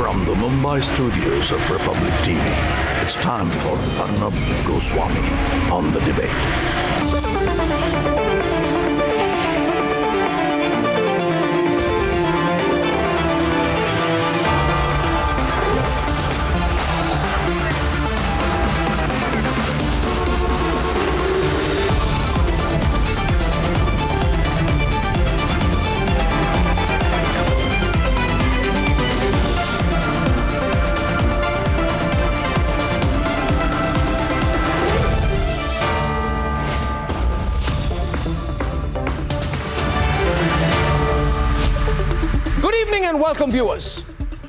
From the Mumbai studios of Republic TV, it's time for Arnab Goswami on The Debate. And welcome viewers.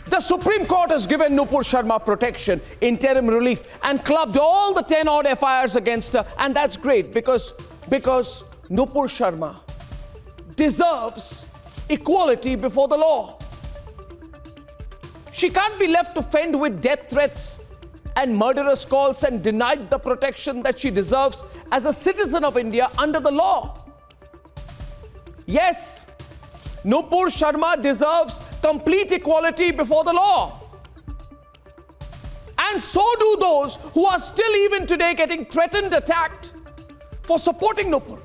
The Supreme Court has given Nupur Sharma protection, interim relief and clubbed all the 10 odd FIRs against her, and that's great because Nupur Sharma deserves equality before the law. She can't be left to fend with death threats and murderous calls and denied the protection that she deserves as a citizen of India under the law. Yes, Nupur Sharma deserves complete equality before the law. And so do those who are still even today getting threatened, attacked for supporting Nupur.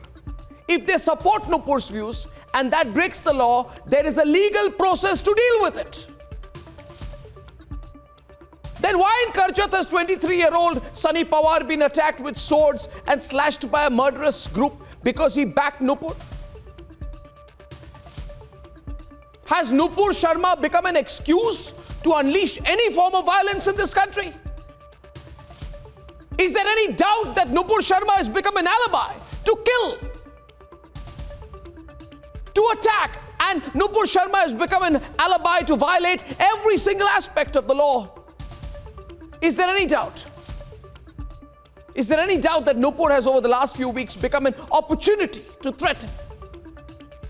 If they support Nupur's views and that breaks the law, there is a legal process to deal with it. Then why in Karjat has 23-year-old Sunny Pawar been attacked with swords and slashed by a murderous group because he backed Nupur? Has Nupur Sharma become an excuse to unleash any form of violence in this country? Is there any doubt that Nupur Sharma has become an alibi to kill, to attack, and Nupur Sharma has become an alibi to violate every single aspect of the law? Is there any doubt? Is there any doubt that Nupur has over the last few weeks become an opportunity to threaten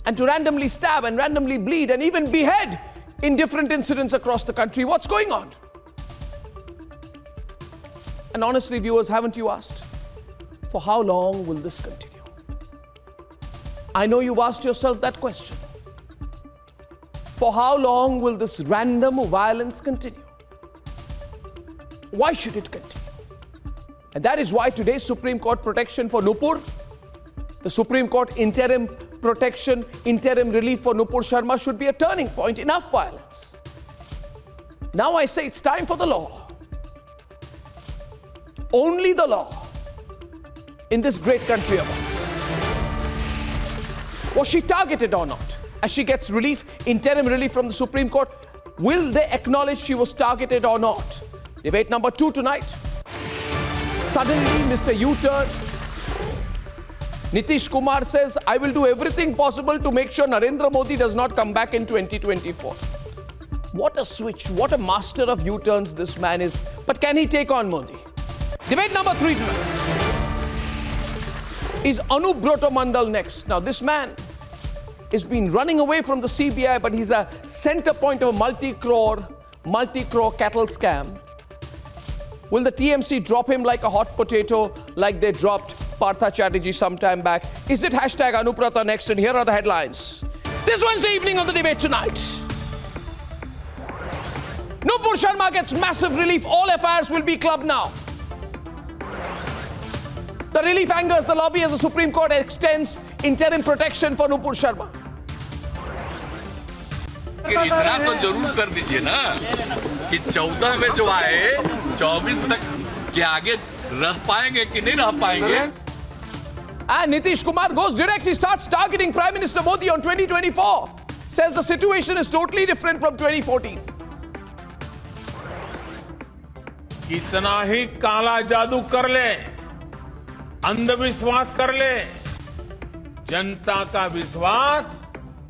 and to randomly stab and randomly bleed and even behead in different incidents across the country? What's going on? And honestly, viewers, haven't you asked, for how long will this continue? I know you've asked yourself that question. For how long will this random violence continue? Why should it continue? And that is why today's Supreme Court protection for Nupur, the Supreme Court interim protection, interim relief for Nupur Sharma should be a turning point. Enough violence. Now I say it's time for the law. Only the law in this great country of ours. Was she targeted or not? As she gets relief, interim relief from the Supreme Court, will they acknowledge she was targeted or not? Debate number 2 tonight. Suddenly, Mr. U-turn. Nitish Kumar says, I will do everything possible to make sure Narendra Modi does not come back in 2024. What a switch, what a master of U-turns this man is. But can he take on Modi? Debate number 3 tonight. Is Anubrata Mandal next? Now this man has been running away from the CBI, but he's a center point of a multi-crore cattle scam. Will the TMC drop him like a hot potato, like they dropped Partha Chatterjee some time back? Is it hashtag Anubrata next? And here are the headlines. This Wednesday evening on The Debate tonight. Nupur Sharma gets massive relief. All FIRs will be clubbed now. The relief angers the lobby as the Supreme Court extends interim protection for Nupur Sharma. इतना तो जरूर कर दीजिए ना कि 14 में जो आए 24 तक के आगे रह पाएंगे कि नहीं रह पाएंगे. And Nitish Kumar goes direct. He starts targeting Prime Minister Modi on 2024. Says the situation is totally different from 2014. कितना ही काला जादू कर ले, अंधविश्वास कर ले, जनता का विश्वास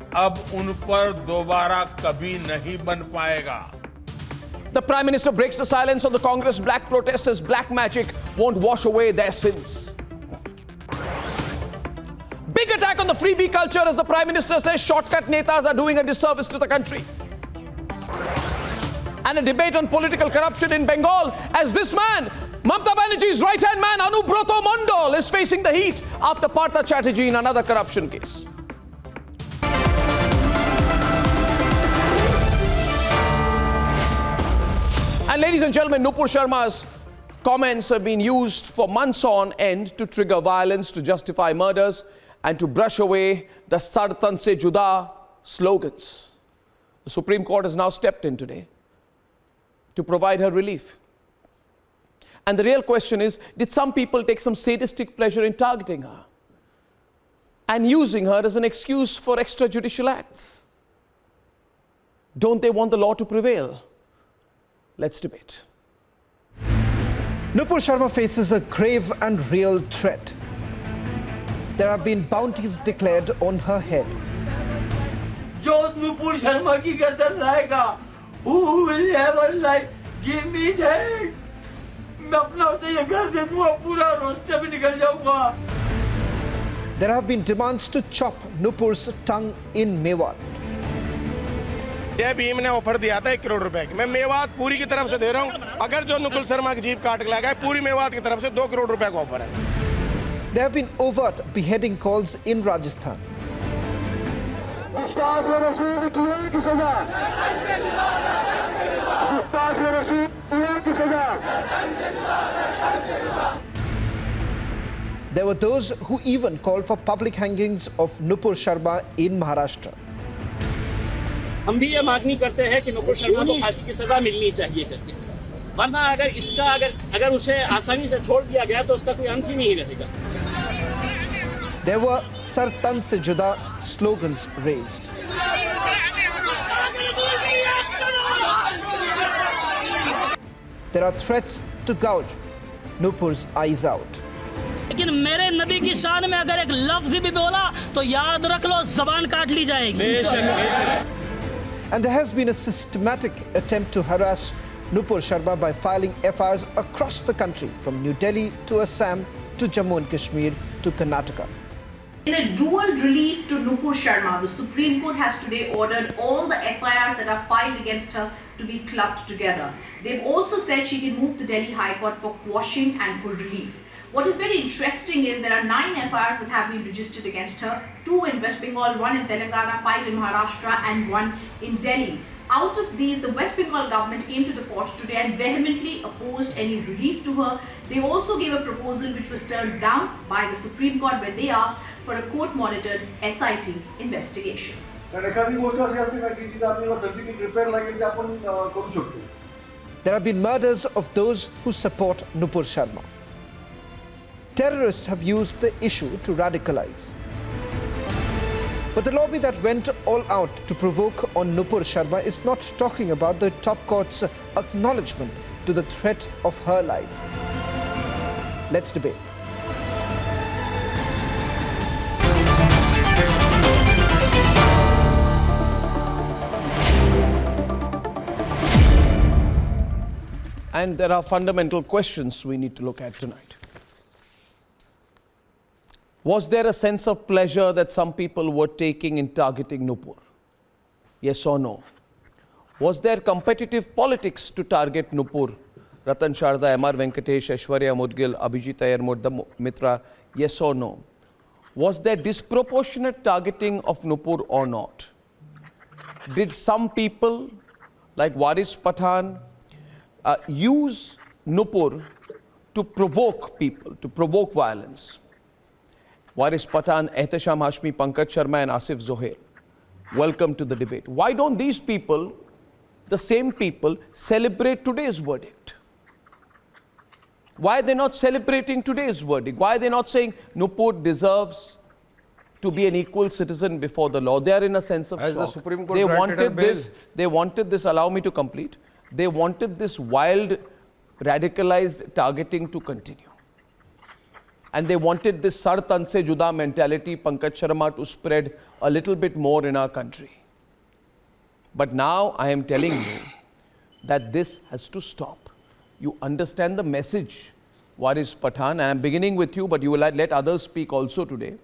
अब उन पर दोबारा कभी नहीं बन पाएगा. The Prime Minister breaks the silence on the Congress black protests as black magic won't wash away their sins. Big attack on the freebie culture as the Prime Minister says shortcut netas are doing a disservice to the country. And a debate on political corruption in Bengal as this man, Mamata Banerjee's right-hand man Anubrata Mandal, is facing the heat after Partha Chatterjee in another corruption case. And ladies and gentlemen, Nupur Sharma's comments have been used for months on end to trigger violence, to justify murders, and to brush away the Sartan se Juda slogans. The Supreme Court has now stepped in today to provide her relief. And the real question is, did some people take some sadistic pleasure in targeting her and using her as an excuse for extrajudicial acts? Don't they want the law to prevail? Let's debate. Nupur Sharma faces a grave and real threat. There have been bounties declared on her head. जो नुपुर शर्मा की गर्दन लाएगा, who will ever like give me that? मैं अपना उसे ये कर दे दूँगा, पूरा रास्ते में निकल जाऊँगा. There have been demands to chop Nupur's tongue in Mewat. ये भीम ने ऑफर दिया था 1 करोड़ रुपए की. मैं मेवात पूरी की तरफ से दे रहा हूँ. अगर जो नुपुर शर्मा की जीप काट के लाएगा, पूरी मेवात की तरफ से 2 करोड़ रुपए का ऑफर है. There have been overt beheading calls in Rajasthan. There were those who even called for public hangings of Nupur Sharma in Maharashtra. हम भी ये मांगनी करते हैं कि नुपुर शर्मा को फांसी की सजा मिलनी चाहिए करके, वरना अगर उसे आसानी से छोड़ दिया गया तो उसका कोई अंत ही नहीं रहेगा. There were Sartan se Juda slogans raised. There are threats to gouge Nupur's eyes out. लेकिन मेरे नबी की शान में अगर एक लफ्ज भी बोला तो याद रख लो, जबान काट ली जाएगी. And there has been a systematic attempt to harass Nupur Sharma by filing FIRs across the country, from New Delhi to Assam to Jammu and Kashmir to Karnataka. In a dual relief to Nupur Sharma, the Supreme Court has today ordered all the FIRs that are filed against her to be clubbed together. They've also said she can move the Delhi High Court for quashing and for relief. What is very interesting is there are 9 FIRs that have been registered against her, 2 in West Bengal, 1 in Telangana, 5 in Maharashtra and 1 in Delhi. Out of these, the West Bengal government came to the court today and vehemently opposed any relief to her. They also gave a proposal which was turned down by the Supreme Court when they asked for a court-monitored SIT investigation. There have been murders of those who support Nupur Sharma. Terrorists have used the issue to radicalize. But the lobby that went all out to provoke on Nupur Sharma is not talking about the top court's acknowledgement to the threat of her life. Let's debate. And there are fundamental questions we need to look at tonight. Was there a sense of pleasure that some people were taking in targeting Nupur? Yes or no? Was there competitive politics to target Nupur? Ratan Sharda, M.R. Venkatesh, Aishwarya Mudgil, Abhijit Iyer, Murdam Mitra, yes or no? Was there disproportionate targeting of Nupur or not? Did some people like Waris Pathan use Nupur to provoke people, to provoke violence? Waris Pathan, Ehtesham Hashmi, Pankaj Sharma and Asif Zohair, welcome to the debate. Why don't these people, the same people, celebrate today's verdict? Why are they not celebrating today's verdict? Why are they not saying Nupur deserves to be an equal citizen before the law? They are in a sense of shock. The Supreme Court they wanted this, allow me to complete. They wanted this wild, radicalized targeting to continue. And they wanted this Sar Tan Se Juda mentality, Pankaj Sharma, to spread a little bit more in our country. But now I am telling you that this has to stop. You understand the message, Waris Pathan, and I'm beginning with you, but you will let others speak also today.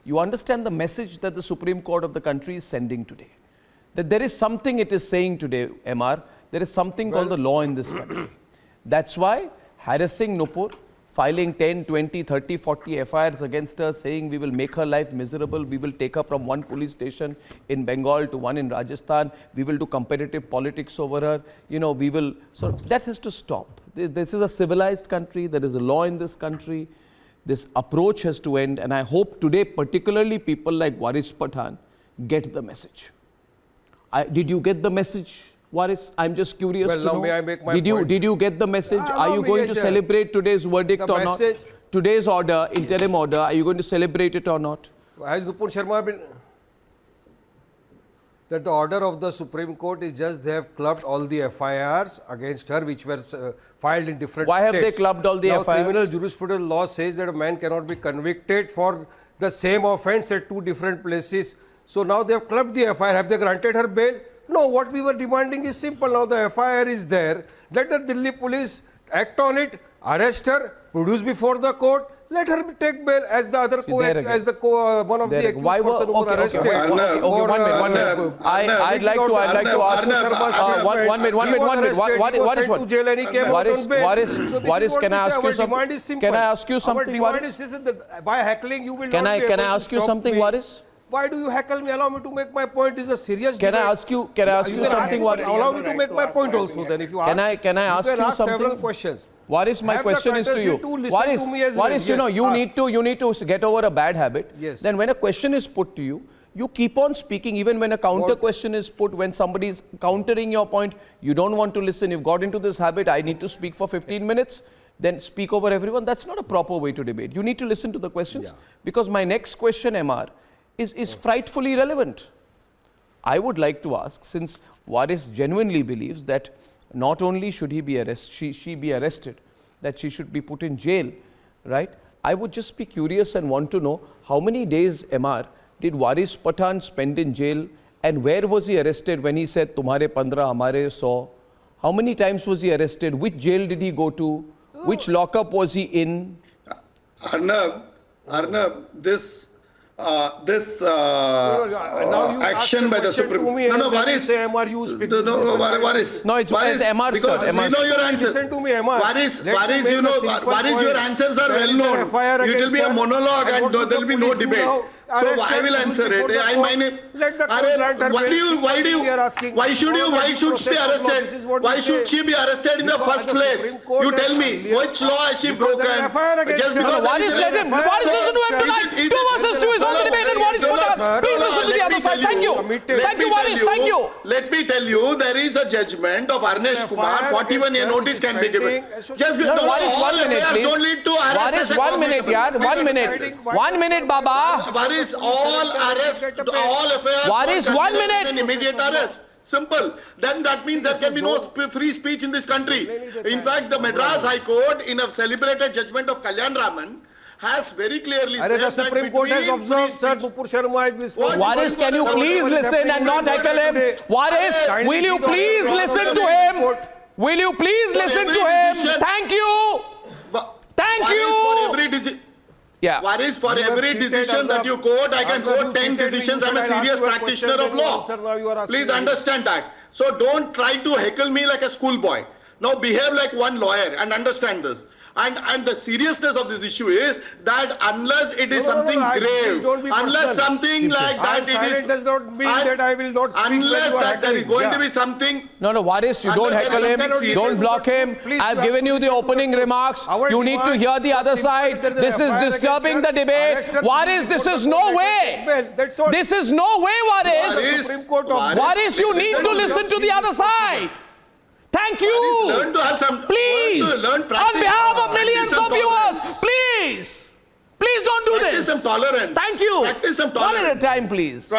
You understand the message that the Supreme Court of the country is sending today. That there is something it is saying today, MR, there is something called the law in this country. That's why harassing Nupur, filing 10, 20, 30, 40 FIRs against her, saying we will make her life miserable, we will take her from one police station in Bengal to one in Rajasthan, we will do competitive politics over her, we will... So that has to stop. This is a civilized country, there is a law in this country, this approach has to end, and I hope today particularly people like Waris Pathan get the message. Did you get the message, Waris? I'm just curious to know. May I make my point? Did you get the message? Are you going to celebrate today's verdict or not? Today's order, interim order, are you going to celebrate it or not? Has Nupur Sharma been... That the order of the Supreme Court is just they have clubbed all the FIRs against her which were filed in different states. Why have they clubbed all the FIRs? Criminal jurisprudence law says that a man cannot be convicted for the same offence at two different places. So now they have clubbed the FIR. Have they granted her bail? No, what we were demanding is simple. Now the FIR is there. Let the Delhi police act on it, arrest her, produce before the court. Let her take bail as the other one of the accused person who were arrested. One minute. I'd like to ask. One minute. What is? Can I ask you something? Can I ask you something? Our demand is that by heckling you will not be able to stop me. Can I ask you something, Waris? Why do you heckle me? Allow me to make my point. It's a serious debate. Can I ask you something? Allow me to make my point also. Then, if you ask, can I ask you something? Several questions. Waris, my question is to you. Waris, you need to get over a bad habit. Yes. Then when a question is put to you, you keep on speaking even when a counter question is put, when somebody is countering your point, you don't want to listen. You've got into this habit, I need to speak for 15 minutes, then speak over everyone. That's not a proper way to debate. You need to listen to the questions because my next question, MR, is frightfully relevant. I would like to ask, since Waris genuinely believes that not only should he be she be arrested, that she should be put in jail, right? I would just be curious and want to know how many days, MR, did Waris Pathan spend in jail and where was he arrested when he said, Tumhare 15, hamare 100? How many times was he arrested? Which jail did he go to? Which lockup was he in? Arnab, this action by the Supreme Court. No, Waris. No, it's MR. Because we know your answers. Listen to me, MR. Waris, your answers are well known. It will be a monologue and there will be no debate. So I will answer it. Why should she be arrested? Why should she be arrested in the first place? You tell me, which law has she broken? Just because Waris, let him. Waris listen to him tonight. 2 versus 2 is on the debate and Waris Pathan. Please listen to the other side. Thank you. Thank you, Waris. Thank you. Let me tell you, there is a judgment of Arnab Kumar. 41-year notice can be given. Just because Waris, 1 minute, please. Don't lead to arrest. Waris, 1 minute, yaar. 1 minute. 1 minute, Baba. Waris, all affairs. Waris, 1 minute. An immediate arrest. Simple. Then that means there can be no free speech in this country. In fact, the Madras High Court, in a celebrated judgment of Kalyan Raman, has very clearly said the Supreme Court has observed, sir, Nupur Sharma is responsible. Waris, can you please listen and not heckle him? Waris, will you please listen to him? Will you please listen to him? Thank you. Thank you. Waris, for every decision that you quote, I can quote 10 decisions. I'm a serious practitioner of law. Please understand that. So don't try to heckle me like a schoolboy. Now behave like one lawyer and understand this. And the seriousness of this issue is that unless it is something grave, unless something like that it is... does not mean that I will not speak. Unless that there is going to be something... No, Waris, you don't heckle him, don't block him. I've given you the opening remarks. You need to hear the other side. This is disturbing the debate. Waris, this is no way. This is no way, Waris. Waris, you need to listen to the other side. Thank you. Please, on behalf of millions of viewers, please don't do this. Practice some tolerance. Thank you. Practice some tolerance. One at a time, please.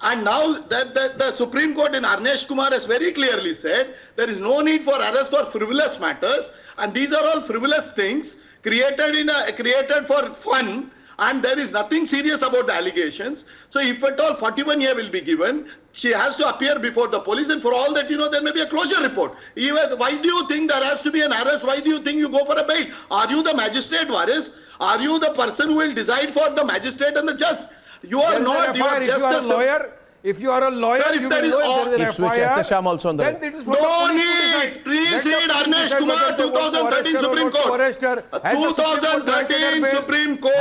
And now that the Supreme Court in Arnab Kumar has very clearly said there is no need for arrest for frivolous matters, and these are all frivolous things created for fun. And there is nothing serious about the allegations. So if at all 41 year will be given, she has to appear before the police, and for all that there may be a closure report. Even why do you think there has to be an arrest? Why do you think you go for a bail? Are you the magistrate, Waris? Are you the person who will decide for the magistrate and the judge? You are not. You are just a lawyer. If you are a lawyer, sir, if there is all, also on the no need. Please precede Arnesh Kumar, 2013 Supreme Court. 2013 Supreme Court.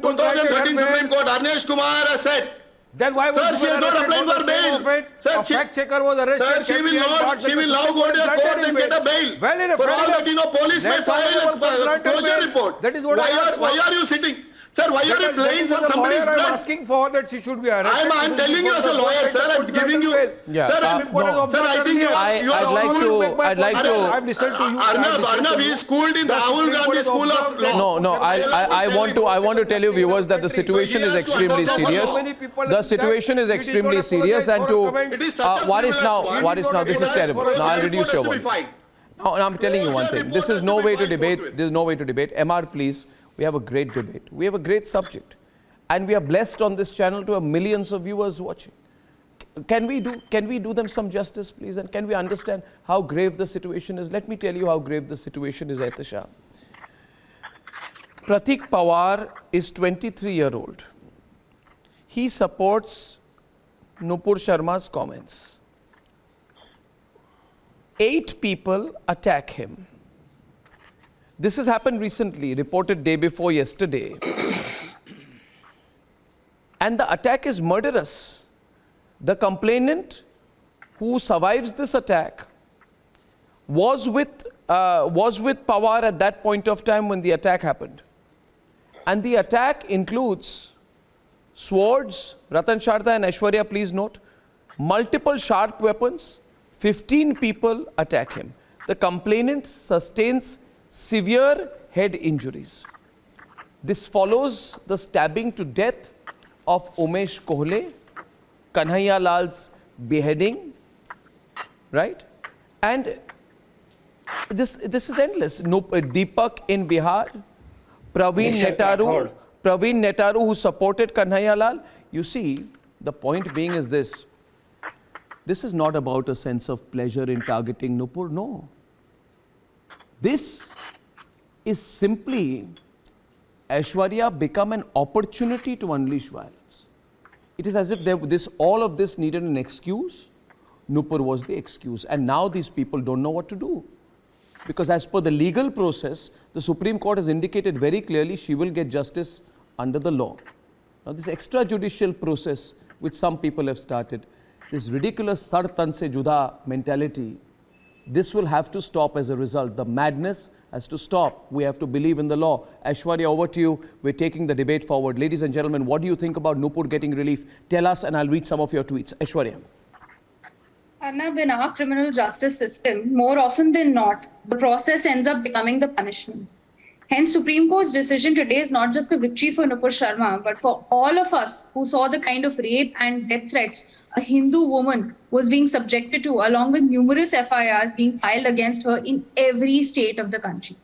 2013 Supreme Court. Arnesh Kumar has said. Then why was Sir, she has not applied for bail. Sir, fact checker was arrested. Sir, she will now go to a court and get a bail. Well, in a for all that, police may file a closure report. That is what why are you sitting? Sir, why are you playing for somebody's blood? I'm asking for that she should be arrested. I'm telling you as a lawyer, sir. I'm giving you. Yeah. Sir, sir, I think I'd like to. I've listened to you. Arnab is schooled in Rahul Gandhi School of Law. No. I want to tell you, viewers, that the situation is extremely serious. The situation is extremely serious, and to what is now? This is terrible. Now I'll reduce your volume. Now I'm telling you one thing. This is no way to debate. There is no way to debate. MR, please. We have a great debate. We have a great subject. And we are blessed on this channel to have millions of viewers watching. Can we do them some justice, please? And can we understand how grave the situation is? Let me tell you how grave the situation is, Etasha. Pratik Pawar is 23-year-old. He supports Nupur Sharma's comments. 8 people attack him. This has happened recently, reported day before yesterday. And the attack is murderous. The complainant who survives this attack was with Pawar at that point of time when the attack happened. And the attack includes swords, Ratan Sharda and Aishwarya, please note, multiple sharp weapons, 15 people attack him. The complainant sustains severe head injuries. This follows the stabbing to death of Umesh Kohle, Kanhaiya Lal's beheading, right? And this is endless. Deepak in Bihar, Praveen Netaru who supported Kanhaiya Lal. You see, the point being is this. This is not about a sense of pleasure in targeting Nupur, no. This is simply Aishwarya become an opportunity to unleash violence. It is as if all of this needed an excuse. Nupur was the excuse. And now these people don't know what to do. Because as per the legal process, the Supreme Court has indicated very clearly she will get justice under the law. Now this extrajudicial process, which some people have started, this ridiculous sar tan se juda mentality, this will have to stop as a result. The madness has to stop. We have to believe in the law. Aishwarya, over to you. We're taking the debate forward. Ladies and gentlemen, what do you think about Nupur getting relief? Tell us and I'll read some of your tweets. Aishwarya. Arnab, in our criminal justice system, more often than not, the process ends up becoming the punishment. Hence, Supreme Court's decision today is not just a victory for Nupur Sharma, but for all of us who saw the kind of rape and death threats a Hindu woman was being subjected to, along with numerous FIRs being filed against her in every state of the country.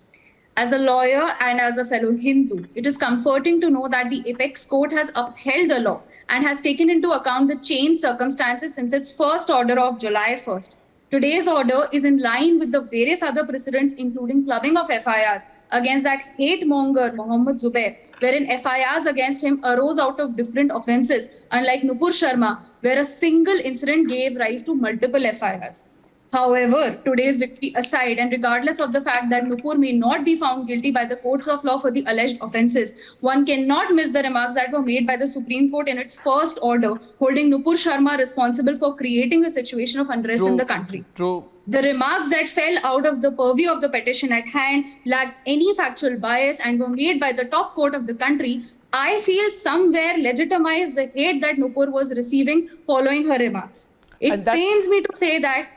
As a lawyer and as a fellow Hindu, it is comforting to know that the apex court has upheld the law and has taken into account the changed circumstances since its first order of July 1st. Today's order is in line with the various other precedents, including clubbing of FIRs against that hate monger Mohammed Zubair, wherein FIRs against him arose out of different offences, unlike Nupur Sharma, where a single incident gave rise to multiple FIRs. However, today's victory aside, and regardless of the fact that Nupur may not be found guilty by the courts of law for the alleged offences, one cannot miss the remarks that were made by the Supreme Court in its first order, holding Nupur Sharma responsible for creating a situation of unrest in the country. True. The remarks that fell out of the purview of the petition at hand lacked any factual bias and were made by the top court of the country, I feel somewhere legitimize the hate that Nupur was receiving following her remarks. It pains me to say that,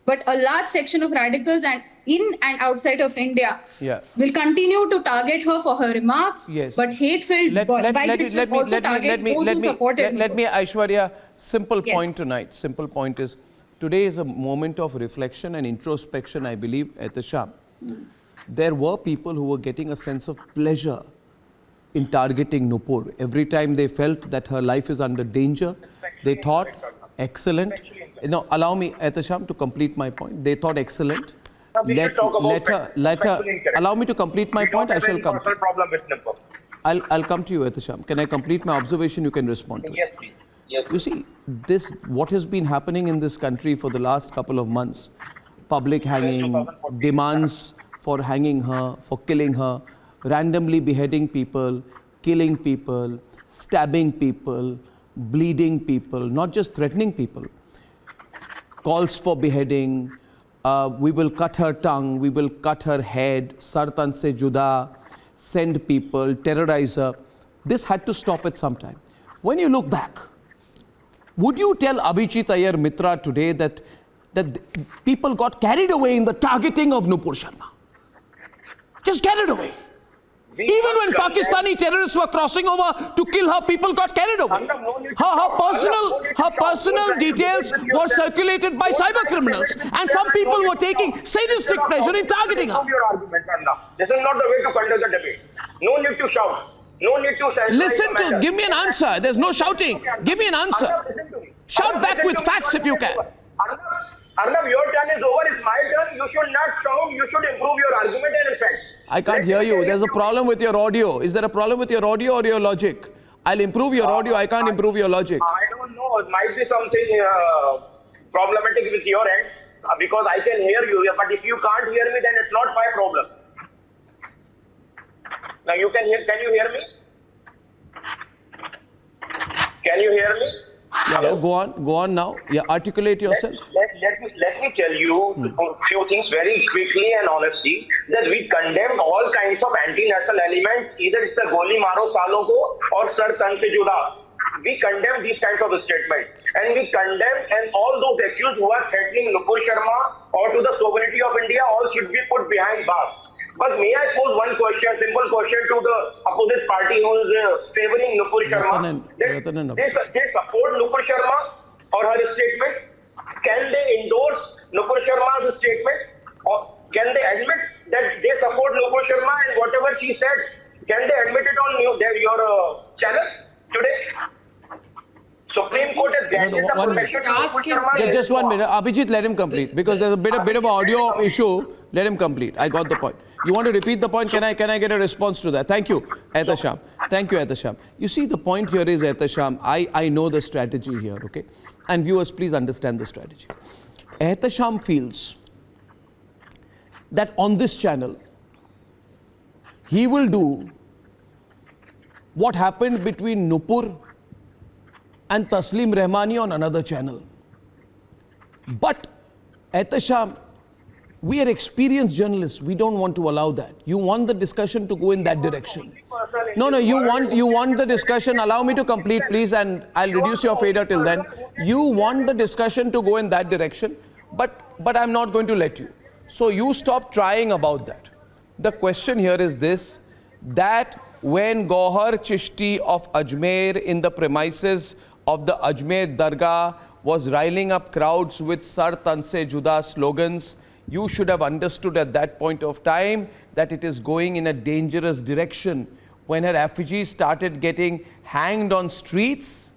but a large section of radicals and in and outside of India will continue to target her for her remarks, but hate-filled bigots will also target those who supported her. Let me, Aishwarya, simple point tonight. Simple point is, today is a moment of reflection and introspection, I believe, at the Sham. There were people who were getting a sense of pleasure in targeting Nupur. Every time they felt that her life is under danger, they thought, excellent. Now, allow me, Etasham, to complete my point. They thought, excellent. Let her, allow me to complete my point. I shall come. I'll come to you, Etasham. Can I complete my observation? You can respond to it. Yes, please. Yes. You see, what has been happening in this country for the last couple of months, public hanging, demands for hanging her, for killing her, randomly beheading people, killing people, stabbing people, bleeding people, not just threatening people. Calls for beheading, we will cut her tongue, we will cut her head, sar tan se juda, send people, terrorize her. This had to stop at some time. When you look back, would you tell Abhijit Iyer Mitra today that people got carried away in the targeting of Nupur Sharma? Just carried away. Even when Pakistani terrorists were crossing over to kill her, people got carried away. Her personal details were circulated by cyber criminals, and some people were taking sadistic pleasure in targeting her. This is not the way to conduct the debate. No need to shout. No need to listen to, give me an answer. There's no shouting. Give me an answer. Shout back with facts if you can. Arnab, your turn is over. It's my turn. You should not shout. You should improve your argument and facts. I can't hear you. There's a problem with your audio. Is there a problem with your audio or your logic? I'll improve your audio. I can't improve your logic. I don't know. It might be something problematic with your end because I can hear you. But if you can't hear me, then it's not my problem. Now you can hear. Can you hear me? Can you hear me? Yeah, go on now. Yeah, articulate yourself. Let me tell you a few things very quickly and honestly, that we condemn all kinds of anti-national elements, either it's a goli maro salo ko or sar tan se juda. We condemn these kinds of statements, and we condemn and all those accused who are threatening Nupur Sharma or to the sovereignty of India, all should be put behind bars. But may I pose one question, simple question to the opposite party who is favoring Nupur Sharma? They support Nupur Sharma or her statement? Can they endorse Nupur Sharma's statement? Or can they admit that they support Nupur Sharma and whatever she said, can they admit it on your channel today? Supreme Court has granted the protection to Nupur Sharma. Just 1 minute. Abhijit, let him complete because there's a bit of an audio issue. Let him complete. I got the point. You want to repeat the point? Can I get a response to that? Thank you, Ehtasham. Thank you, Ehtasham. You see, the point here is, Ehtasham, I know the strategy here, okay? And viewers, please understand the strategy. Ehtasham feels that on this channel, he will do what happened between Nupur and Taslim Rahmani on another channel. But, Ehtasham, we are experienced journalists. We don't want to allow that. You want the discussion to go in that direction. No, you want the discussion. Allow me to complete, please, and I'll reduce your fader till then. You want the discussion to go in that direction, but I'm not going to let you. So you stop trying about that. The question here is this, that when Gohar Chishti of Ajmer in the premises of the Ajmer Dargah was riling up crowds with Sar Tan Se Juda slogans, you should have understood at that point of time that it is going in a dangerous direction. When her effigy started getting hanged on streets,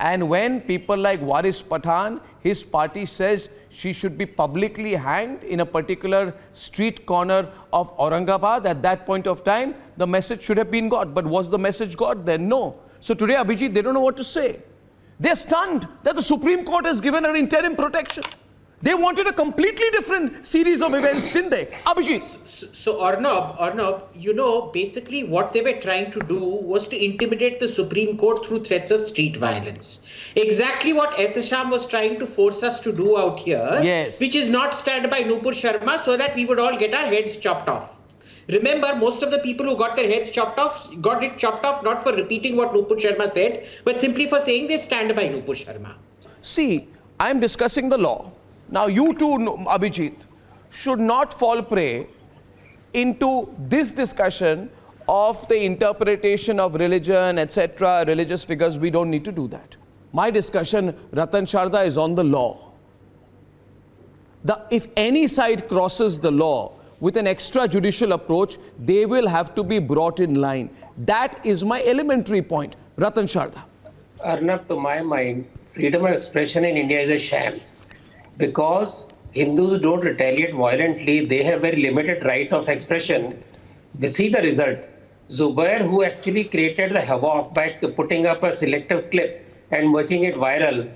and when people like Waris Pathan, his party says she should be publicly hanged in a particular street corner of Aurangabad, at that point of time, the message should have been got. But was the message got then? No. So today, Abhijit, they don't know what to say. They're stunned that the Supreme Court has given her interim protection. They wanted a completely different series of events, didn't they? Abhijit. So Arnab, you know, basically what they were trying to do was to intimidate the Supreme Court through threats of street violence. Exactly what Ehtasham was trying to force us to do out here, yes, which is not stand by Nupur Sharma so that we would all get our heads chopped off. Remember, most of the people who got their heads chopped off, got it chopped off not for repeating what Nupur Sharma said, but simply for saying they stand by Nupur Sharma. See, I'm discussing the law. Now, you too, Abhijit, should not fall prey into this discussion of the interpretation of religion, etc., religious figures. We don't need to do that. My discussion, Ratan Sharda, is on the law. If any side crosses the law with an extrajudicial approach, they will have to be brought in line. That is my elementary point. Ratan Sharda. Arnab, to my mind, freedom of expression in India is a sham. Because Hindus don't retaliate violently, they have very limited right of expression. We see the result. Zubair, who actually created the havoc by putting up a selective clip and making it viral,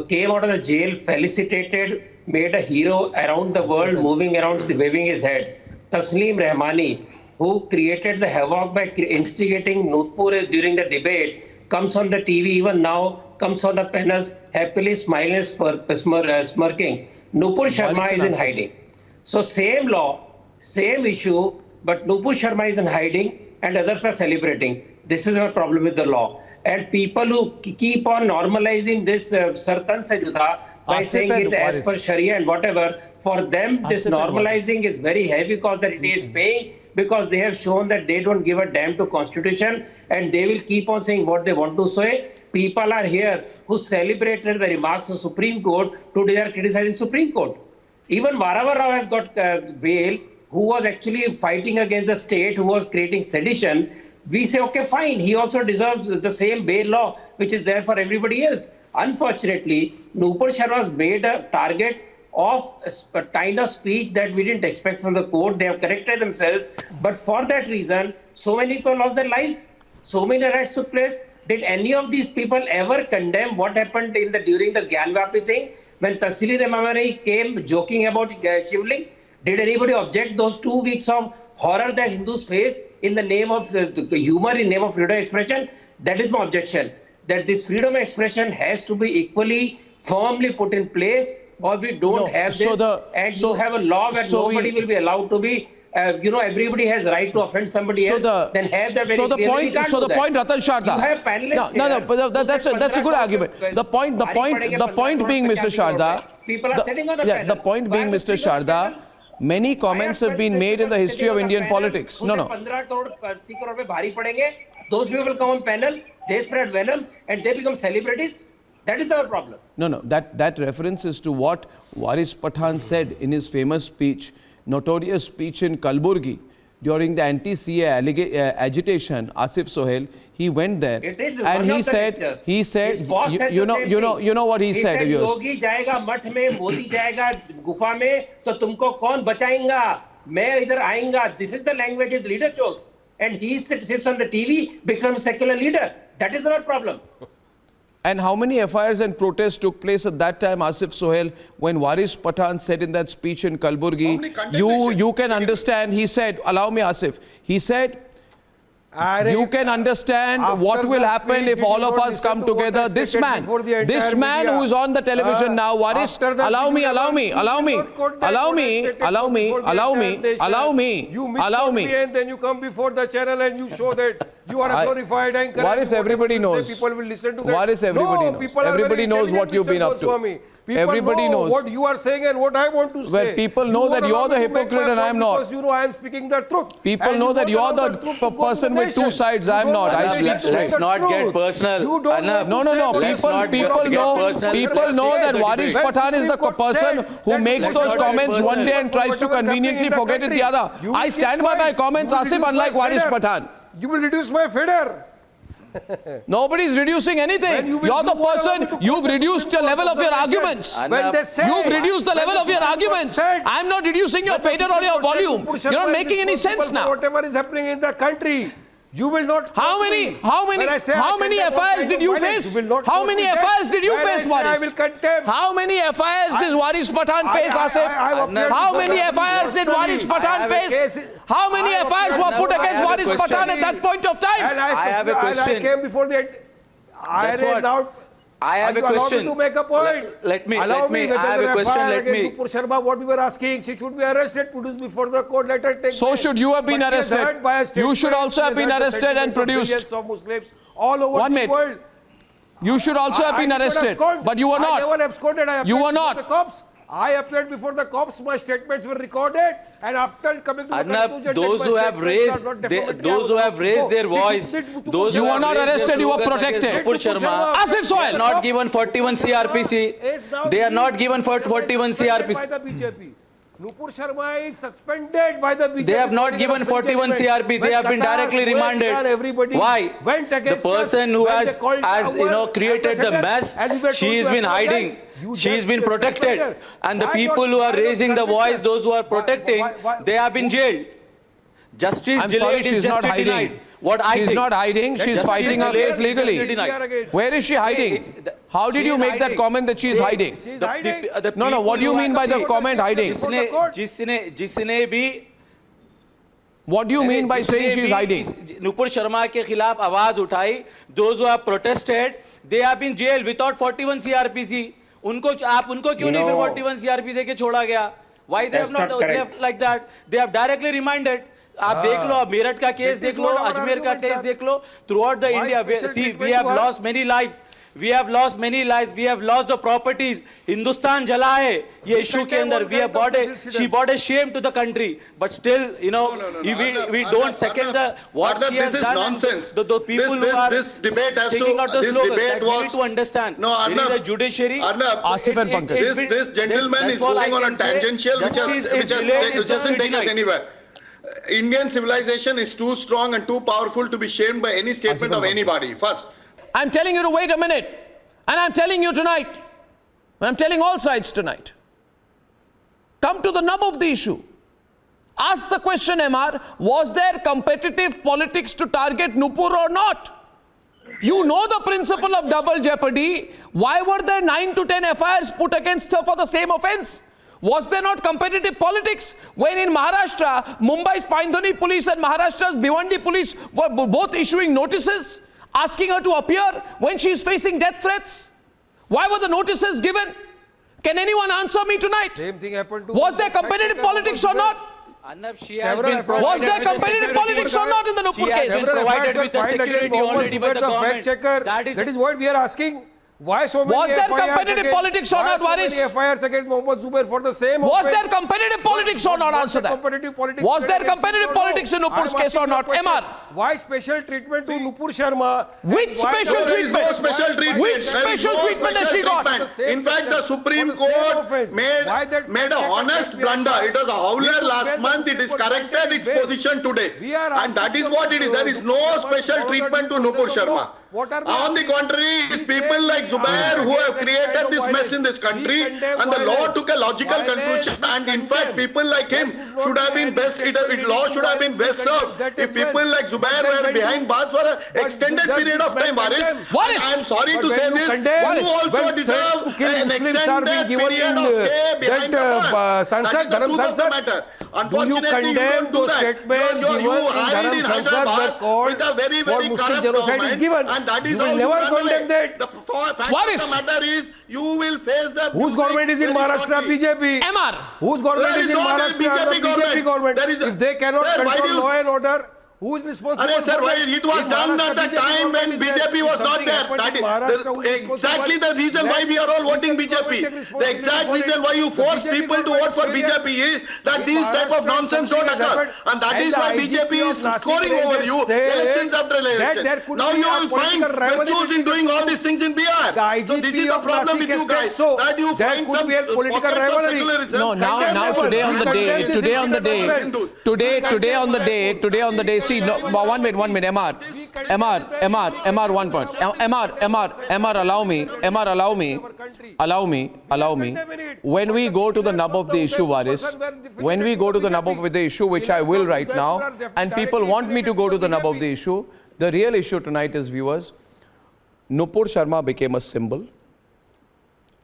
came out of the jail felicitated made a hero around the world, moving around, waving his head. Tasneem Rahmani, who created the havoc by instigating Nupur during the debate, comes on the TV even now, comes on the panels, happily smiling and smirking. Nupur Sharma is in hiding. So same law, same issue, but Nupur Sharma is in hiding and others are celebrating. This is our problem with the law. And people who keep on normalizing this sartan se juda by saying it as per Sharia and whatever, for them this normalizing is very heavy because that it is paying, because they have shown that they don't give a damn to Constitution and they will keep on saying what they want to say. People are here who celebrated the remarks of Supreme Court. Today they are criticizing Supreme Court. Even Varavar Rao has got bail, who was actually fighting against the state, who was creating sedition. We say, okay, fine, he also deserves the same bail law which is there for everybody else. Unfortunately, Nupur Sharma was made a target of a kind of speech that we didn't expect from the court. They have corrected themselves, but for that reason, so many people lost their lives. So many riots took place. Did any of these people ever condemn what happened during the Gyanvapi thing when Tasili Ramamani came joking about Shivling? Did anybody object those 2 weeks of horror that Hindus faced in the name of the humor, in the name of freedom of expression? That is my objection. That this freedom of expression has to be equally firmly put in place, or we don't have this. You have a law where nobody will be allowed to be. Everybody has right to offend somebody else. Then have that very clearly. The point, Ratan Sharda. You have panelists. No, that's a good argument. The point being, Mr. Sharda. People are sitting on the panel. The point being, Mr. Sharda, many comments have been made in the history of Indian politics. No. 15 crore, 80 crore pe bhari padenge. Those people will come on panel. They spread venom and they become celebrities. That is our problem. No. That reference is to what Waris Pathan said in his famous speech, notorious speech in Kalburgi during the anti-CA agitation. Asif Sohail, he went there and he said, you know what he said. Yogi jayega math mein, Modi jayega gufa mein, to tumko kaun bachayega? Main idhar aayega. This is the language his leader chose. And he sits on the TV, becomes a secular leader. That is our problem. And how many FIRs and protests took place at that time, Asif Sohail, when Waris Pathan said in that speech in Kalburgi, you can understand, he said, allow me Asif, he said, you can understand what will happen if all of us come together. This man who is on the television now, Waris, allow me. And then you come before the channel and you show that you are a glorified anchor. Waris, everybody knows. People will listen to that. Waris, everybody knows what you've been up to. Everybody knows what you are saying and what I want to say. But people know that you are the hypocrite and I am not. Because you know I am speaking the truth. People know that you are the person with two sides. I am not. I speak straight. Let's not get personal. No. People know that Waris Pathan is the person who makes those comments one day and tries to conveniently forget it the other. I stand by my comments, Asif, unlike Waris Pathan. You will reduce my fedder. Nobody is reducing anything. You're the person, you've reduced the level of your arguments. You've reduced the level of your arguments. I'm not reducing your fader or your volume. You're not making any sense now. Whatever is happening in the country, you will not. How many FIRs did you face? How many FIRs did you face, Waris? How many FIRs did Waris Pathan face, Asif? How many FIRs did Waris Pathan face? How many FIRs were put against Waris Pathan at that point of time? I have a question. I came before the. I have a question. To make a point. I have a question. Nupur Sharma, what we were asking, she should be arrested, produced before the court, let her take. So should you have been arrested. You should also have been arrested and produced. Of Muslims all over the world. You should also have been arrested, but you were not. I never absconded. You were not. The cops. I appeared before the cops, my statements were recorded, and after coming to the conclusion, those who have raised their voice, those you were not arrested, you were protected. Nupur Sharma, Asif Sohail, not given 41 CRPC. They are not given 41 CRPC. By the BJP. Nupur Sharma is suspended by the BJP. They have not given 41 CRP. They have been directly remanded. Why? The person who has created the mess, she has been hiding. She's been protected. And the people who are raising the voice, those who are protecting, they have been jailed. Justice delayed is justice denied. what I think. She's not hiding. She's fighting her case legally. Where is she hiding? How did you make that comment that she's hiding? No. What do you mean by the comment hiding? जिसने भी What do you mean by saying she's hiding? Nupur Sharma के खिलाफ आवाज उठाई, those who have protested, they have been jailed without 41 CRPC. आप उनको क्यों नहीं फिर 41 CRP देके छोड़ा गया? Why they have not left like that? They have directly reminded. आप देख लो, मेरठ का केस देख लो, अजमेर का केस देख लो. Throughout the India, see, we have lost many lives. We have lost many lives. We have lost the properties. Hindustan जला है ये issue के अंदर. We have she brought a shame to the country. But still, we don't second the what she has done. This is nonsense. The people who are this debate has taking out the this slogans, debate we was need to understand. No, Arnab, there is a judiciary. Arnab, Asif and Pankaj. This gentleman is going on a tangential which doesn't take us anywhere. Indian civilization is too strong and too powerful to be shamed by any statement of anybody. First. I'm telling you to wait a minute. And I'm telling you tonight, and I'm telling all sides tonight, come to the nub of the issue. Ask the question, MR, was there competitive politics to target Nupur or not? You know the principle of double jeopardy. Why were there 9 to 10 FIRs put against her for the same offense? Was there not competitive politics when in Maharashtra, Mumbai's Paindhani police and Maharashtra's Bhiwandi police were both issuing notices asking her to appear when she is facing death threats? Why were the notices given? Can anyone answer me tonight? Same thing happened to was there competitive politics or not? Arnab, was there competitive politics or not in the Nupur case? She has been provided with the security already by the government. That is what we are asking. Why so many was there FIRs competitive politics or not, Waris? Why so many FIRs against Mohammed Zubair for the same was offense? there competitive politics or not? Answer that. Was there competitive politics in Nupur's case or not? MR. Why special treatment to Nupur Sharma? Which special treatment? There is no special treatment. Which special treatment has she got? In fact, the Supreme Court made a honest blunder. It was a howler last month. It is corrected its position today. And that is what it is. There is no special treatment to Nupur Sharma. On the contrary, it's people like Zubair who have created this mess in this country, and the law took a logical conclusion. And in fact, people like him should have been best. Law should have been best served if people like Zubair were behind bars for an extended period of time. I am sorry to say this. You also deserve an extended period of stay behind the bars. That is the truth of the matter. Unfortunately, you don't do that. You hide in Hyderabad with a very, very corrupt government. And that is how you run away. The fact of the matter is, you will face the whose government is in Maharashtra? BJP. MR. Whose government is in Maharashtra? The BJP government. If they cannot control law and order, who is responsible? Sir, it was done at the time when BJP was not there. That is exactly the reason why we are all voting BJP. The exact reason why you force people to vote for BJP is that these type of nonsense don't occur. And that is why BJP is scoring over you elections after elections. Now you will find virtues in doing all these things in Bihar. So this is the problem with you guys. That you find some pockets of secularism. No, now today on the day, see, no, one minute, MR, 1 point. MR, allow me. When we go to the nub of the issue, Waris, when we go to the nub of the issue, which I will right now, and people want me to go to the nub of the issue, the real issue tonight is, viewers, Nupur Sharma became a symbol.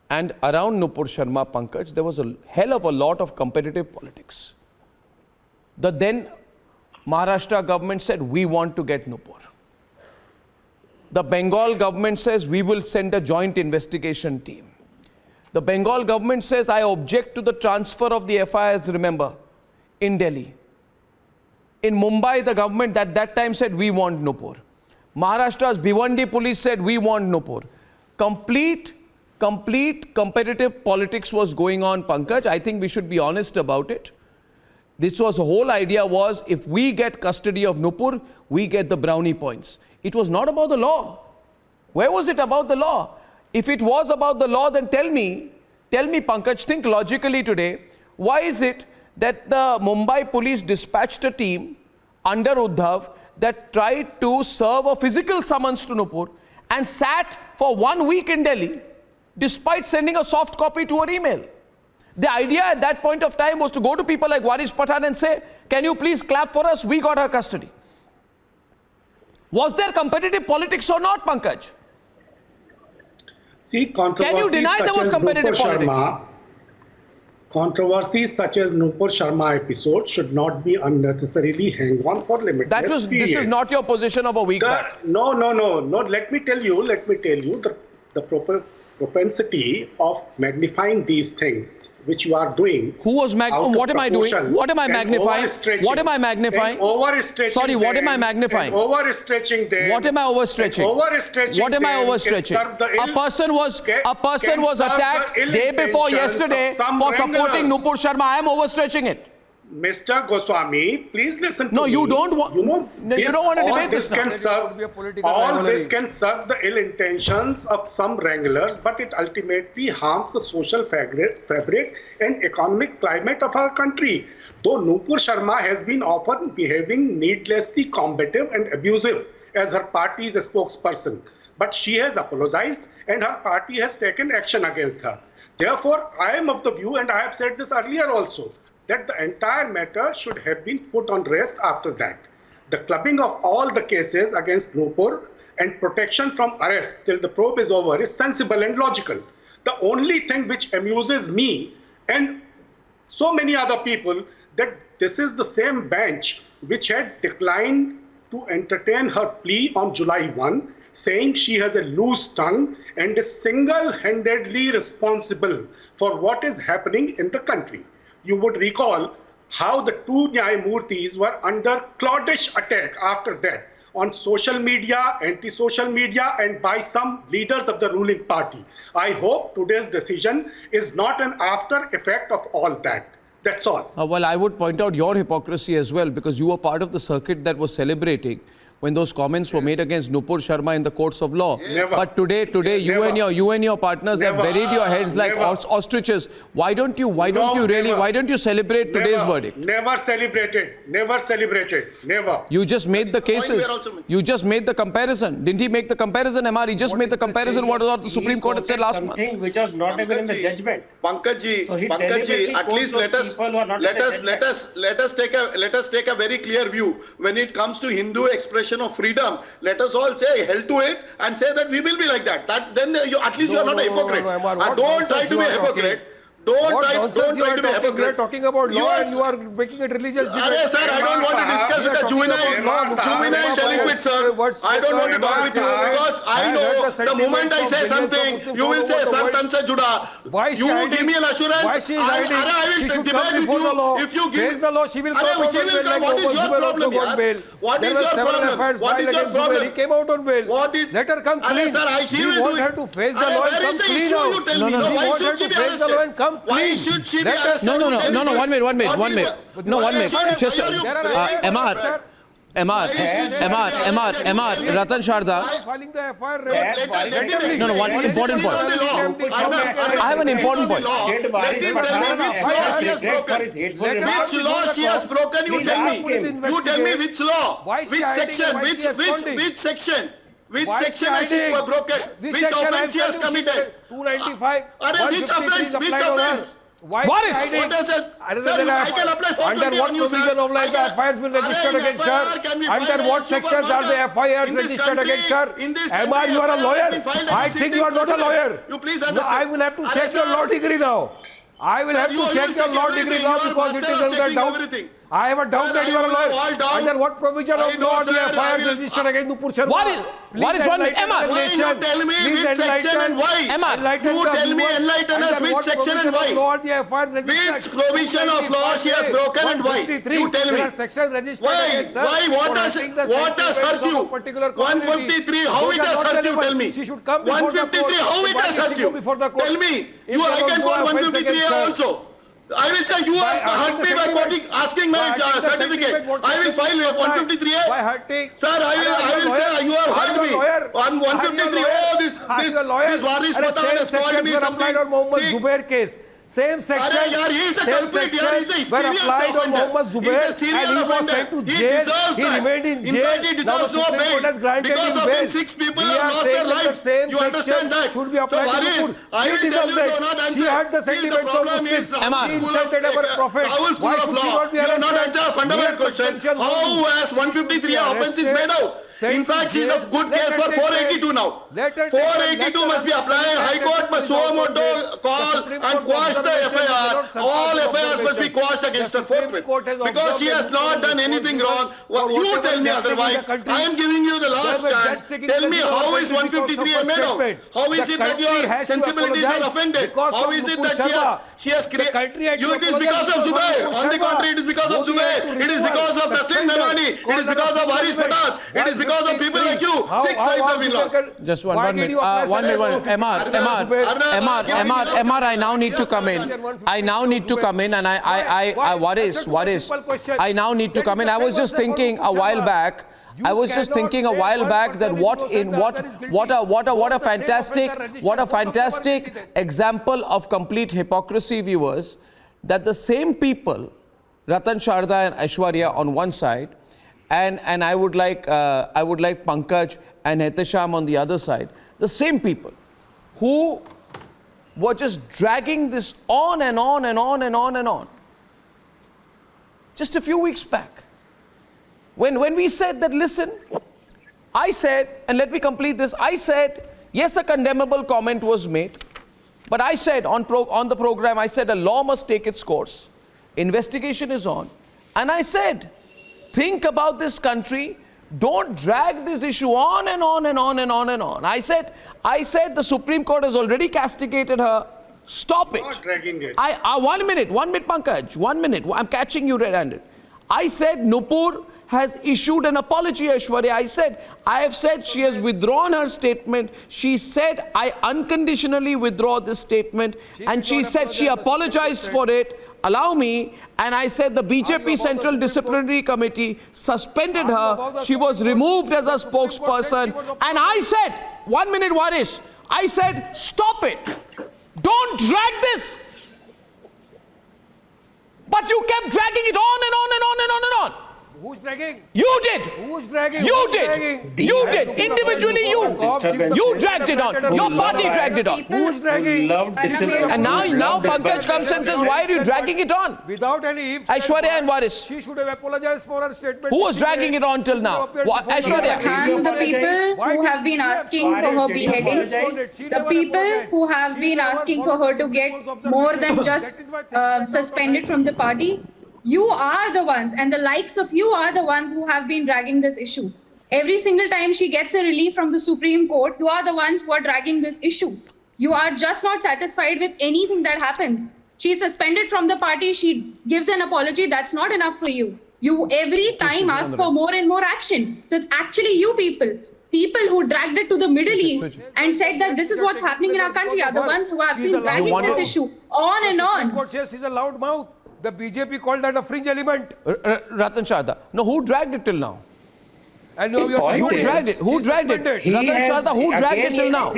And around Nupur Sharma, Pankaj, there was a hell of a lot of competitive politics. The then Maharashtra government said, we want to get Nupur. The Bengal government says, we will send a joint investigation team. The Bengal government says, I object to the transfer of the FIRs, remember, in Delhi. In Mumbai, the government at that time said, we want Nupur. Maharashtra's Bhiwandi police said, we want Nupur. Complete competitive politics was going on, Pankaj. I think we should be honest about it. This was the whole idea was, if we get custody of Nupur, we get the brownie points. It was not about the law. Where was it about the law? If it was about the law, then tell me, Pankaj, think logically today, why is it that the Mumbai police dispatched a team under Uddhav that tried to serve a physical summons to Nupur and sat for 1 week in Delhi, despite sending a soft copy to her email? The idea at that point of time was to go to people like Waris Pathan and say, can you please clap for us? We got her custody. Was there competitive politics or not, Pankaj? See, Can you deny there was competitive politics? Controversies such as Nupur Sharma episode should not be unnecessarily hang on for limitless This is not your position of a week back. No. Let me tell you the proper propensity of magnifying these things, which you are doing. What am I doing? What am I magnifying? What am I magnifying? Overstretching. Sorry, what am I magnifying? Overstretching them. What am I overstretching? What am I overstretching? A person was attacked day before yesterday for supporting Nupur Sharma. I am overstretching it. Mr. Goswami, please listen to me. No, you don't want. You don't want to debate this. All this can serve the ill intentions of some wranglers, but it ultimately harms the social fabric and economic climate of our country. Though Nupur Sharma has been often behaving needlessly combative and abusive as her party's spokesperson, but she has apologized and her party has taken action against her. Therefore, I am of the view, and I have said this earlier also, that the entire matter should have been put on rest after that. The clubbing of all the cases against Nupur and protection from arrest till the probe is over is sensible and logical. The only thing which amuses me and so many other people, that this is the same bench which had declined to entertain her plea on July 1, saying she has a loose tongue and is single-handedly responsible for what is happening in the country. You would recall how the two Nyayamurtis were under cloddish attack after that on social media, anti-social media, and by some leaders of the ruling party. I hope today's decision is not an after effect of all that. That's all. Well, I would point out your hypocrisy as well, because you were part of the circuit that was celebrating when those comments were made against Nupur Sharma in the courts of law. Never. But today, you and your partners have buried your heads like ostriches. Why don't you celebrate today's verdict? Never celebrated. You just made the cases. You just made the comparison. Didn't he make the comparison, MR? He just made the comparison what the Supreme Court had said last month. Something which was not even in the judgment. Pankaj So he ji, at least let us take a very clear view when it comes to Hindu expression of freedom. Let us all say hell to it and say that we will be like that. Then at least you are not a hypocrite. Don't try to be a hypocrite. Don't try to be a hypocrite. We are talking about law and you are making it religious debate. Sir, I don't want to discuss with the juvenile delinquent, sir. I don't want to talk with you because I know the moment I say something, you will say, Sir, tan se juda. You give me an assurance. Why she is hiding? I will debate with you. If you give the law, she will come out on bail. What is your problem? What is your problem? What is your problem? He came out on bail. Let her come clean. We want her to face the law and come clean out. We want her to face the law and come clean. Why should she be arrested? No, one minute. Just MR, Ratan Sharda. No, one important point. I have an important point. Which law she has broken? You tell me. You tell me which law? Which section? Which section? Which section has she broken? Which offense she has committed? 295. Which offense? What is it? What does it? Sir, I can apply for under what provision of like the FIRs been registered against her? Under what sections are the FIRs registered against her? MR, you are a lawyer. I think you are not a lawyer. You please understand. I will have to check your law degree now. I will have to check your law degree now because it is under doubt. I have a doubt that you are a lawyer. Under what provision of law the FIRs registered against Nupur Sharma? What is one minute? MR. Why you tell me which section and why? You tell me, enlighten us which section and why? Which provision of law she has broken and why? You tell me. Why? What has hurt you? 153, how it has hurt you? Tell me. 153, how it has hurt you? Tell me. I can quote 153 also. I will say you have hurt me by asking my certificate. I will file 153A. By hurting? Sir, I will say you have hurt me. On 153, this Varish Patan has called me something. On Mohammed Zubair case. Same section. He is a culprit. He is a were applied on Mohammed Zubair and he was sent to jail. He remained in jail. He deserves no bail. Because of him, 6 people have lost their lives. You understand that? Should be applied to Nupur. She deserves that. She had the sentiments of Muslims. She insulted our prophet. Why should she not be arrested? fundamental question. How has 153 offence is made out? In fact, she is a good case for 482 now. 482 must be applied. High Court must suo moto call and quash the FIR. All FIRs must be quashed against her forthwith. Because she has not done anything wrong. You tell me otherwise. I am giving you the last chance. Tell me how is 153 made out? How is it that your sensibilities are offended? How is it that she has created? It is because of Zubair. On the contrary, it is because of Zubair. It is because of Taslim Nalwani. It is because of Harish Patan. It is because of people like you. 6 lives have been lost. Just one minute. MR, I now need to come in. I now need to come in, and what is? I now need to come in. I was just thinking a while back. That what a fantastic example of complete hypocrisy, viewers. That the same people, Ratan Sharda and Aishwarya on one side, and I would like Pankaj and Hetesham on the other side, the same people who were just dragging this on and on and on and on and on. Just a few weeks back, when we said that, listen, I said, and let me complete this, I said, yes, a condemnable comment was made, but I said on the program, I said a law must take its course, investigation is on, and I said, think about this country. Don't drag this issue on and on and on and on and on. I said the Supreme Court has already castigated her. Stop it. Not dragging it. 1 minute, Pankaj. 1 minute. I'm catching you red-handed. I said Nupur has issued an apology, Aishwarya. I have said she has withdrawn her statement. She said, I unconditionally withdraw this statement. And she said she apologized for it. Allow me. And I said the BJP Central Disciplinary Committee suspended her. She was removed as a spokesperson. And I said, 1 minute, Waris. I said, stop it. Don't drag this. But you kept dragging it on and on and on and on and on. Who's dragging? You did. Who's dragging? You did. You did. Individually, you. You dragged it on. Your party dragged it on. Who's dragging? And now Pankaj comes and says, why are you dragging it on? Without any ifs. Aishwarya and Waris. She should have apologized for her statement. Who was dragging it on till now? Aishwarya. And the people who have been asking for her beheading, the people who have been asking for her to get more than just suspended from the party, you are the ones, and the likes of you are the ones who have been dragging this issue. Every single time she gets a relief from the Supreme Court, you are the ones who are dragging this issue. You are just not satisfied with anything that happens. She's suspended from the party, she gives an apology, that's not enough for you. You every time ask for more and more action. So it's actually you people who dragged it to the Middle East and said that this is what's happening in our country are the ones who have been dragging this issue on and on. The court says she's a loud mouth. The BJP called that a fringe element. Ratan Sharda. No, who dragged it till now? And who dragged it? Who dragged it? Ratan Sharda, who dragged it till now?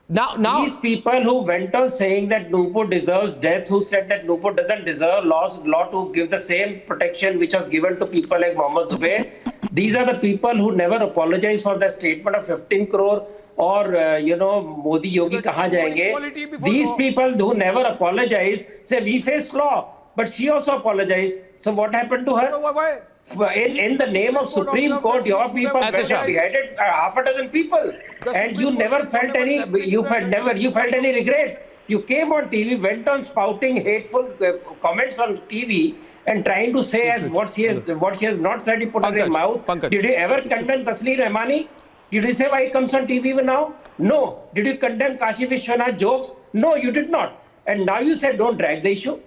Now these people who went on saying that Nupur deserves death, who said that Nupur doesn't deserve law to give the same protection which was given to people like Mohammed Zubair, these are the people who never apologize for the statement of 15 crore or Modi Yogi kahan jayenge. These people who never apologize say we face law. But she also apologized. So what happened to her? In the name of Supreme Court, your people went and beheaded half a dozen people, and you never felt any. You felt any regret. You came on TV, went on spouting hateful comments on TV, and trying to say as what she has not said. You put in her mouth. Did you ever condemn Taslim Rahmani? Did you say why he comes on TV even now? No. Did you condemn Kashi Vishwanath jokes? No, you did not. And now you said don't drag the issue.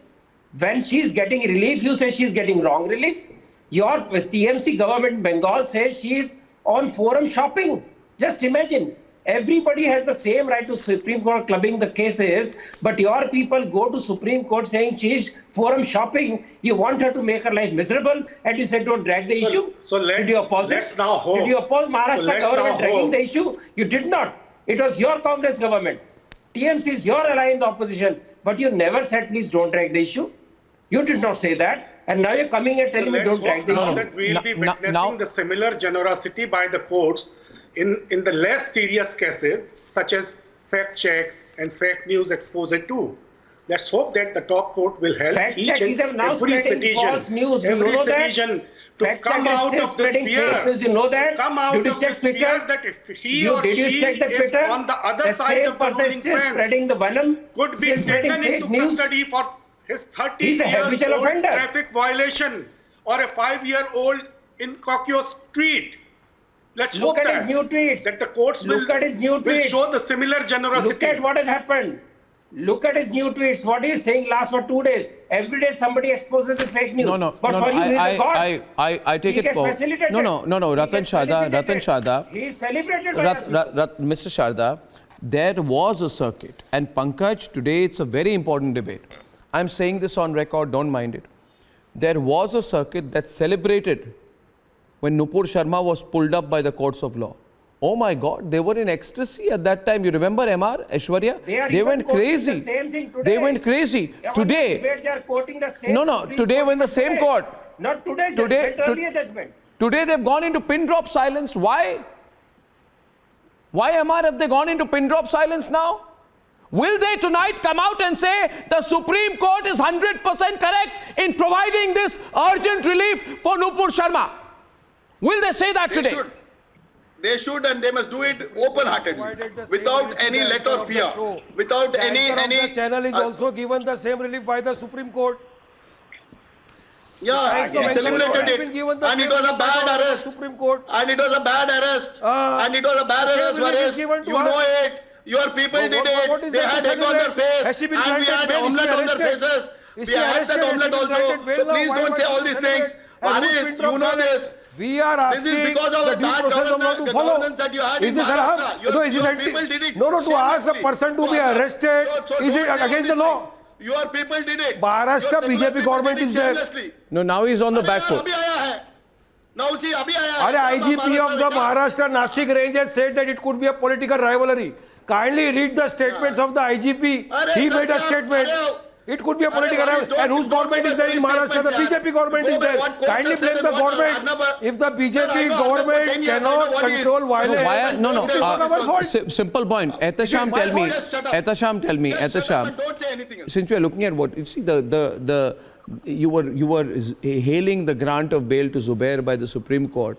When she is getting relief, you say she is getting wrong relief. Your TMC government in Bengal says she is on forum shopping. Just imagine. Everybody has the same right to Supreme Court clubbing the cases, but your people go to Supreme Court saying she is forum shopping. You want her to make her life miserable, and you say don't drag the issue. So did you oppose it? Let's now hope. Did you oppose Maharashtra government dragging the issue? You did not. It was your Congress government. TMC is your ally in the opposition, but you never said please don't drag the issue. You did not say that, and now you're coming and telling me don't drag the issue. That we'll be witnessing the similar generosity by the courts in the less serious cases, such as fact checks and fake news exposure too. Let's hope that the top court will help Fact each check and is now every spreading false news. You every know that? citizen to Fact come check is out still of this spreading fear. fake news. You know that? Come out Did you of check this Twitter? fear that if he or Did you she check the is Twitter? on the other The side same of the person is ruling still fence, spreading the venom. could be Still spreading taken fake into news. custody for his 30 He's a years habitual old offender. traffic violation or a 5-year-old innocuous tweet. Let's Look hope at his new tweets. that the courts Look at his new will tweets. show the similar generosity. Look at what has happened. Look at his new tweets. What he is saying last for 2 days. Every day somebody exposes a fake news. But for you, he is a god. I take it for... No, Ratan Sharda. He is celebrated by Mr. Sharda, there was a circuit. And Pankaj, today it's a very important debate. I'm saying this on record, don't mind it. There was a circuit that celebrated when Nupur Sharma was pulled up by the courts of law. Oh my God, they were in ecstasy at that time. You remember MR, Aishwarya? They went crazy. The same thing today. They went crazy. Today, They are quoting the same today when the same court. Not today, judgment, earlier judgment. Today they've gone into pin drop silence. Why? Why, MR, have they gone into pin drop silence now? Will they tonight come out and say the Supreme Court is 100% correct in providing this urgent relief for Nupur Sharma? Will they say that today? They should, and they must do it open-heartedly, without any let or fear, without any. The channel is also given the same relief by the Supreme Court. Yeah, he celebrated it, and it was a bad arrest. Supreme Court. And it was a bad arrest. And it was a bad arrest, Varesh. You know it. Your people did it. They had egg on their face, and we had omelette on their faces. We had that omelette also. So please don't say all these things. Varesh, you know this. We are asking this is because of the due bad process of law to follow. governance that you had Is in this Maharashtra. Your people did it. No, to ask a person to be arrested, is it against the law? Your people did it. Maharashtra BJP government is there. No, now he's on the back foot. Now see, IGP of the Maharashtra Nasik range has said that it could be a political rivalry. Kindly read the statements of the IGP. He made a statement. It could be a political rivalry. And whose government is there in Maharashtra? The BJP government is there. Kindly blame the government. If the BJP government cannot control violence, Simple point. Etasham, tell me. Since we are looking at what you see, you were hailing the grant of bail to Zubair by the Supreme Court.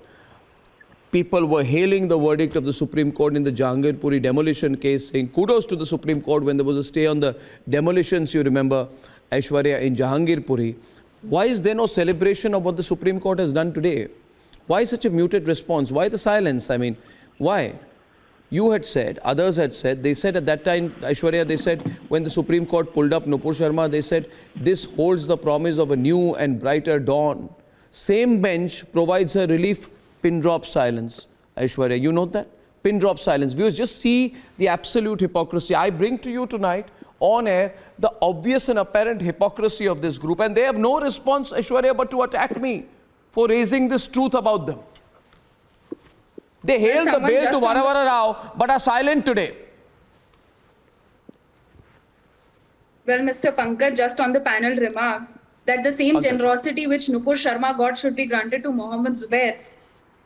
People were hailing the verdict of the Supreme Court in the Jahangirpuri demolition case, saying kudos to the Supreme Court when there was a stay on the demolitions, you remember, Aishwarya, in Jahangirpuri. Why is there no celebration of what the Supreme Court has done today? Why such a muted response? Why the silence? I mean, why? You had said, others had said, they said at that time, Aishwarya, they said, when the Supreme Court pulled up Nupur Sharma, they said, this holds the promise of a new and brighter dawn. Same bench provides a relief. Pin drop silence. Aishwarya, you know that? Pin drop silence. Viewers, just see the absolute hypocrisy. I bring to you tonight, on air, the obvious and apparent hypocrisy of this group. And they have no response, Aishwarya, but to attack me for raising this truth about them. They hailed the bail to Varavara Rao, but are silent today. Well, Mr. Pankaj, just on the panel remark that the same generosity which Nupur Sharma got should be granted to Mohammed Zubair,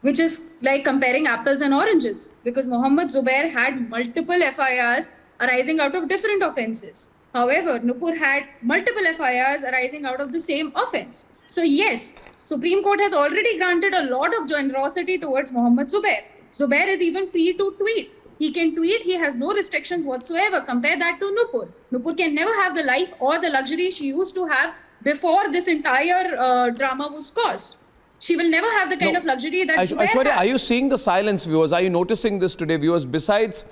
which is like comparing apples and oranges, because Mohammed Zubair had multiple FIRs arising out of different offences. However, Nupur had multiple FIRs arising out of the same offence. So yes, Supreme Court has already granted a lot of generosity towards Mohammed Zubair. Zubair is even free to tweet. He can tweet, he has no restrictions whatsoever. Compare that to Nupur. Nupur can never have the life or the luxury she used to have before this entire drama was caused. She will never have the kind of luxury that Zubair Aishwarya, has. are you seeing the silence, viewers? Are you noticing this today, viewers? Besides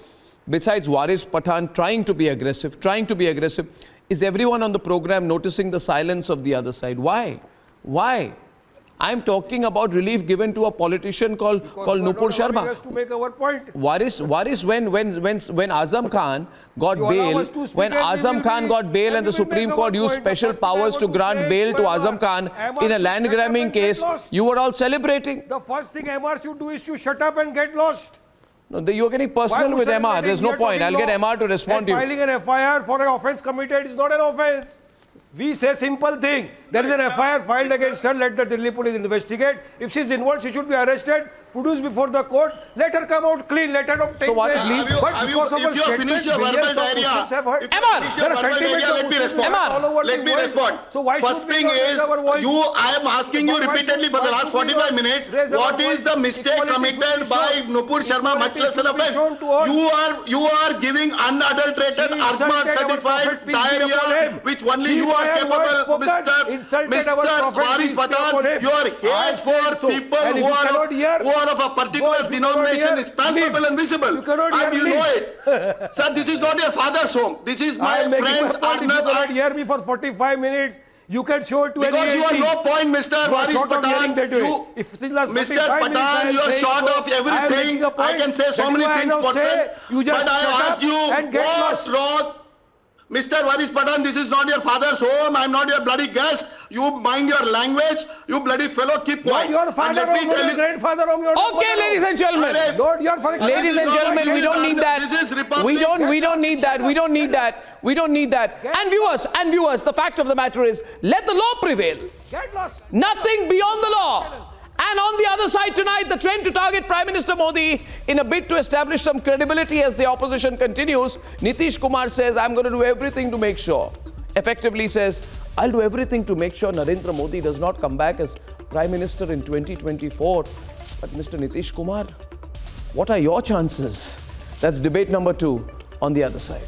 Waris Pathan trying to be aggressive, is everyone on the program noticing the silence of the other side? Why? Why? I'm talking about relief given to a politician called Nupur Sharma. To make our point. Waris, when Azam Khan got bail, and the Supreme Court used special powers to grant bail to Azam Khan in a land grabbing case, you were all celebrating. The first thing MR should do is to shut up and get lost. No, you're getting personal with MR. There's no point. I'll get MR to respond to you. Filing an FIR for an offence committed is not an offence. We say simple thing. There is an FIR filed against her. Let the Delhi police investigate. If she's involved, she should be arrested. produced before the court. Let her come out clean. Let her not take So what place. is leave? But because of her if you have finished your statement, verbal millions of diarrhea, Muslims have heard. if you have finished your There are verbal sentiments diarrhea, of let me Muslims respond. all over Let the me world. respond. So why should First we thing not raise is, our voice? I am asking you Why repeatedly for the last should we 45 not minutes, raise our what is voice? the mistake Equality should committed be by shown. Nupur Sharma, much Equality less an should be offense? shown to all. You are giving unadulterated She Arnab insulted our certified Prophet, peace be upon diarrhea, him. which only She you are by her words capable, spoken, insulted our Prophet, Waris peace be upon Pathan. him. Your I hate said for so. people And if who you are cannot hear, of a particular if you cannot denomination hear, is palpable leave. and visible. You cannot hear, And you leave. know it. Sir, this is not your father's home. This is I my am making friend's my point. If you Arnab. cannot hear me for 45 minutes, you can show it to Because any you have 18. no point, Mr. You are Waris short of hearing Pathan. that way. You, If since last Mr. 45 minutes I Pathan, am you are saying short so, of I am everything. making a point. I can say so That many is why I things, now say, person. you just But I shut asked up you, and get what's lost. wrong? Mr. Waris Pathan, this is not your father's home. I'm not your bloody guest. You mind your language. You bloody fellow, keep quiet. Not your father And let me home, not tell your you. grandfather home, your Okay, ladies and gentlemen. Not your father. Ladies and gentlemen, we don't need that. This is Republic. We don't need that. We don't need that. We don't need that. And viewers, the fact of the matter is, let the law prevail. Get lost. Nothing beyond the law. And on the other side tonight, the trend to target Prime Minister Modi in a bid to establish some credibility as the opposition continues. Nitish Kumar says, I'm going to do everything to make sure. Effectively says, I'll do everything to make sure Narendra Modi does not come back as Prime Minister in 2024. But Mr. Nitish Kumar, what are your chances? That's debate number 2 on the other side.